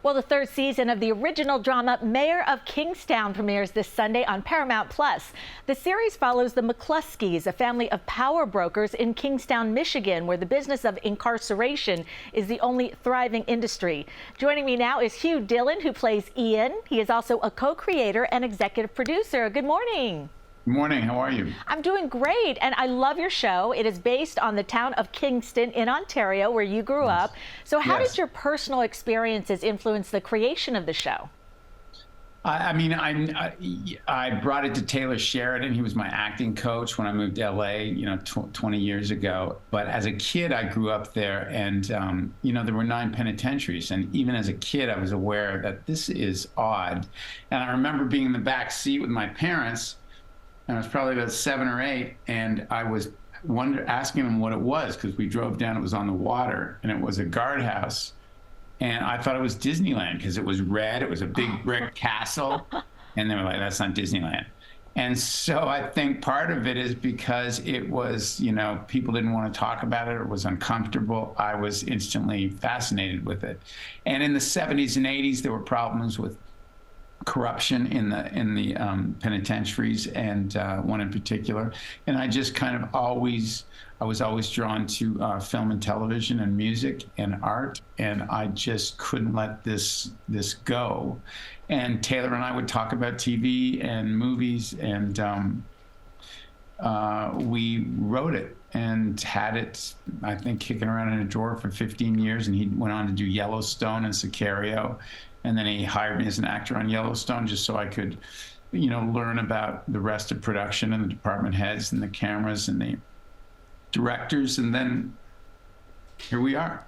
Well, the third season of the original drama Mayor of Kingstown premieres this Sunday on Paramount+. The series follows the McCluskeys, a family of power brokers in Kingstown, Michigan, where the business of incarceration is the only thriving industry. Joining me now is Hugh Dillon, who plays Ian. He is also a co-creator and executive producer. Good morning. Good morning. How are you? I'm doing great, and I love your show. It is based on the town of Kingston in Ontario, where you grew up. So how did your personal experiences influence the creation of the show? I brought it to Taylor Sheridan. He was my acting coach when I moved to LA, 20 years ago. But as a kid, I grew up there, and there were 9 penitentiaries. And even as a kid, I was aware that this is odd. And I remember being in the back seat with my parents, and I was probably about 7 or 8, and I was asking them what it was, because we drove down, it was on the water, and it was a guardhouse. And I thought it was Disneyland because it was red, it was a big brick castle, and they were like, that's not Disneyland. And so I think part of it is because it was, people didn't want to talk about it, or it was uncomfortable. I was instantly fascinated with it. And in the 70s and 80s, there were problems with corruption in the penitentiaries, and one in particular. And I just kind of I was always drawn to film and television and music and art, and I just couldn't let this go. And Taylor and I would talk about TV and movies, and we wrote it and had it, I think, kicking around in a drawer for 15 years. And he went on to do Yellowstone and Sicario. And then he hired me as an actor on Yellowstone just so I could, learn about the rest of production and the department heads and the cameras and the directors. And then here we are.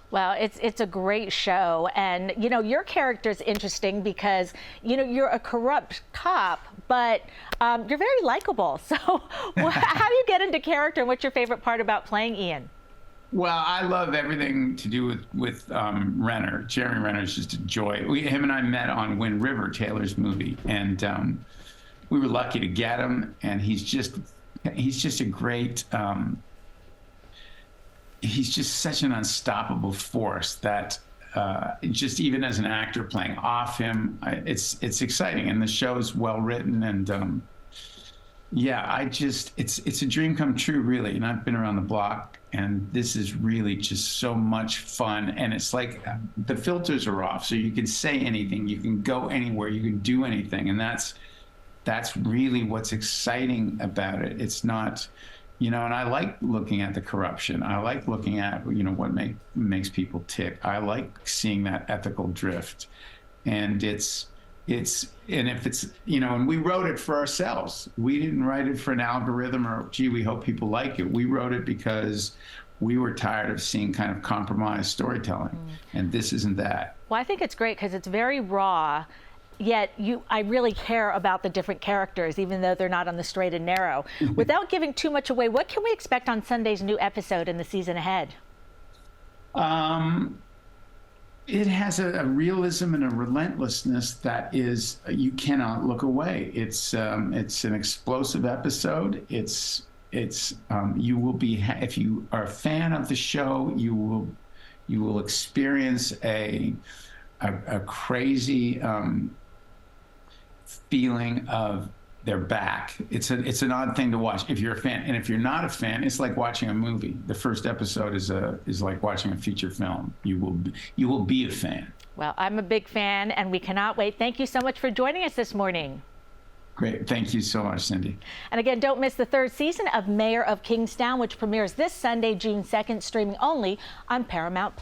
Well, it's a great show. And, your character's interesting because, you're a corrupt cop, but you're very likable. So how do you get into character, and what's your favorite part about playing Ian? Well, I love everything to do with Renner. Jeremy Renner is just a joy. Him and I met on Wind River, Taylor's movie, and we were lucky to get him. And he's just a great. He's just such an unstoppable force that just even as an actor playing off him, it's exciting, and the show's well written, and it's a dream come true, really. And I've been around the block, and this is really just so much fun. And it's like the filters are off, so you can say anything, you can go anywhere, you can do anything, and that's really what's exciting about it. It's not, and I like looking at the corruption. I like looking at what makes people tick. I like seeing that ethical drift, and and we wrote it for ourselves. We didn't write it for an algorithm or, gee, we hope people like it. We wrote it because we were tired of seeing kind of compromised storytelling, and this isn't that. Well, I think it's great because it's very raw, yet I really care about the different characters, even though they're not on the straight and narrow. Without giving too much away, what can we expect on Sunday's new episode in the season ahead? It has a realism and a relentlessness that is, you cannot look away. It's an explosive episode. You will be, if you are a fan of the show, you will experience a crazy feeling of they're back. It's an odd thing to watch if you're a fan, and if you're not a fan, it's like watching a movie. The first episode is like watching a feature film. You will be a fan. Well, I'm a big fan, and we cannot wait. Thank you so much for joining us this morning. Great. Thank you so much, Cindy. And again, don't miss the third season of Mayor of Kingstown, which premieres this Sunday, June 2nd, streaming only on Paramount+.